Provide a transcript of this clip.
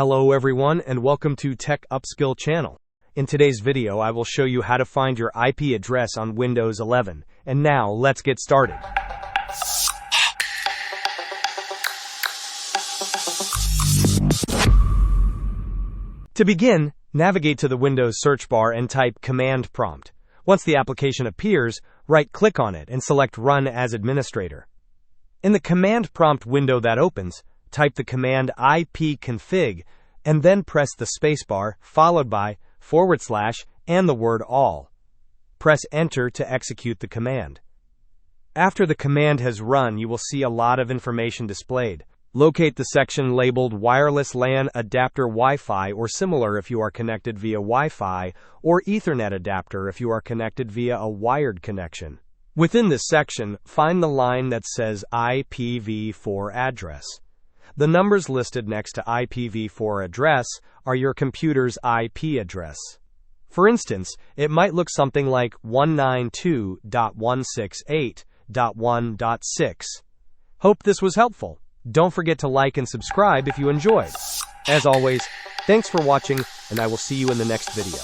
Hello everyone and welcome to Tech Upskill channel. In today's video I will show you how to find your IP address on Windows 11. And now let's get started. To begin, navigate to the Windows search bar and type Command Prompt. Once the application appears, right-click on it and select Run as Administrator. In the Command Prompt window that opens, type the command ipconfig and then press the spacebar followed by / and the word all. Press Enter to execute the command. After the command has run, you will see a lot of information displayed. Locate the section labeled Wireless LAN Adapter Wi-Fi or similar if you are connected via Wi-Fi, or Ethernet adapter if you are connected via a wired connection. Within this section, find the line that says IPv4 address. The numbers listed next to IPv4 address are your computer's IP address. For instance, it might look something like 192.168.1.6. Hope this was helpful. Don't forget to like and subscribe if you enjoyed. As always, thanks for watching, and I will see you in the next video.